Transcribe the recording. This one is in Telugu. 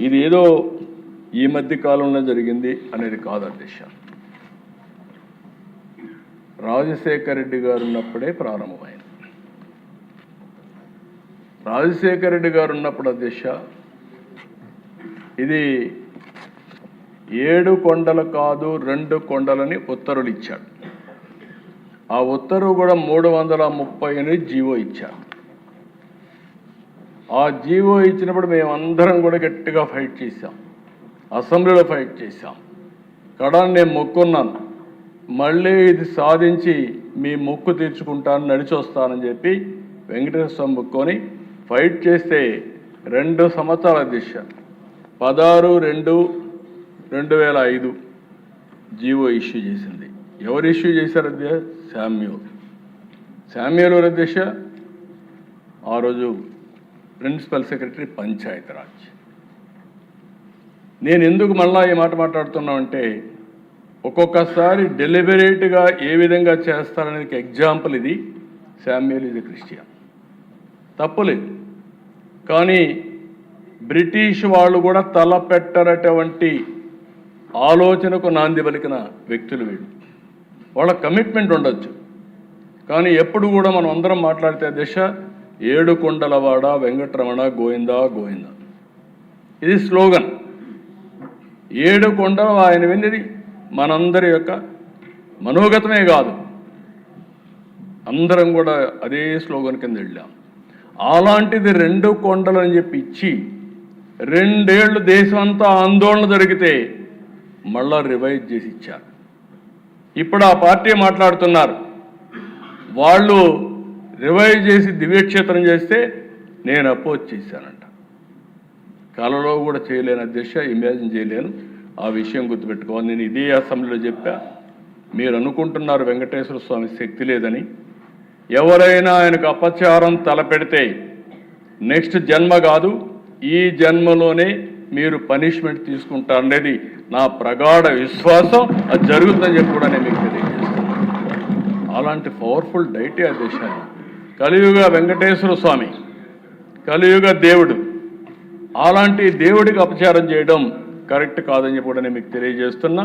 ఇది ఏదో ఈ మధ్య కాలంలో జరిగింది అనేది కాదు అధ్యక్ష. రాజశేఖర రెడ్డి గారు ఉన్నప్పుడే ప్రారంభమైంది. రాజశేఖర రెడ్డి గారు ఉన్నప్పుడు అధ్యక్ష ఇది 7 కొండలు కాదు 2 కొండలని ఉత్తర్వులు ఇచ్చాడు. ఆ ఉత్తర్వు కూడా 338 జీవో ఇచ్చారు. ఆ జీవో ఇచ్చినప్పుడు మేమందరం కూడా గట్టిగా ఫైట్ చేశాం, అసెంబ్లీలో ఫైట్ చేశాం. కడాన్ని నేను మొక్కున్నాను, మళ్ళీ ఇది సాధించి మీ మొక్కు తీర్చుకుంటాను, నడిచి వస్తానని చెప్పి వెంకటేశ్వర స్వామి మొక్కుని ఫైట్ చేస్తే 2 సంవత్సరాల దిశ 16/2/2005 జీవో ఇష్యూ చేసింది. ఎవరు ఇష్యూ చేశారు అధ్యక్ష? శామ్యూల్ అధ్యక్ష ఆ రోజు ప్రిన్సిపల్ సెక్రటరీ పంచాయతీరాజ్. నేను ఎందుకు మళ్ళా ఈ మాట మాట్లాడుతున్నామంటే ఒక్కొక్కసారి డెలిబరేట్గా ఏ విధంగా చేస్తారనేది ఎగ్జాంపుల్ ఇది. శామ్యూల్ ఇది క్రిస్టియన్, తప్పులేదు. కానీ బ్రిటిష్ వాళ్ళు కూడా తలపెట్టరటువంటి ఆలోచనకు నాంది పలికిన వ్యక్తులు వీళ్ళు. వాళ్ళ కమిట్మెంట్ ఉండొచ్చు, కానీ ఎప్పుడు కూడా మనం అందరం మాట్లాడితే దిశ 7 కొండలవాడ వెంకటరమణ గోవిందా గోవిందా, ఇది స్లోగన్. 7 కొండలు ఆయన విన్నది మనందరి యొక్క మనోగతమే కాదు, అందరం కూడా అదే స్లోగన్ కింద వెళ్ళాం. అలాంటిది 2 కొండలు అని చెప్పి ఇచ్చి 2 ఏళ్ళు దేశం అంతా ఆందోళన జరిగితే మళ్ళా రివైజ్ చేసి ఇచ్చారు. ఇప్పుడు ఆ పార్టీ మాట్లాడుతున్నారు, వాళ్ళు రివైజ్ చేసి దివ్యక్షేత్రం చేస్తే నేను అపోజ్ చేశానంట. కలలో కూడా చేయలేను అధ్యక్ష, ఇమాజిన్ చేయలేను. ఆ విషయం గుర్తుపెట్టుకోవాలి. నేను ఇదే అసెంబ్లీలో చెప్పా. మీరు అనుకుంటున్నారు వెంకటేశ్వర స్వామి శక్తి లేదని. ఎవరైనా ఆయనకు అపచారం తలపెడితే నెక్స్ట్ జన్మ కాదు, ఈ జన్మలోనే మీరు పనిష్మెంట్ తీసుకుంటారనేది నా ప్రగాఢ విశ్వాసం. అది జరుగుతుందని చెప్పి కూడా నేను మీకు తెలియజేస్తాను. అలాంటి పవర్ఫుల్ డైటీ అధ్యక్ష. కలియుగ వెంకటేశ్వర స్వామి, కలియుగ దేవుడు, అలాంటి దేవుడికి అపచారం చేయడం కరెక్ట్ కాదని చెప్పి కూడా నేను మీకు తెలియజేస్తున్నా.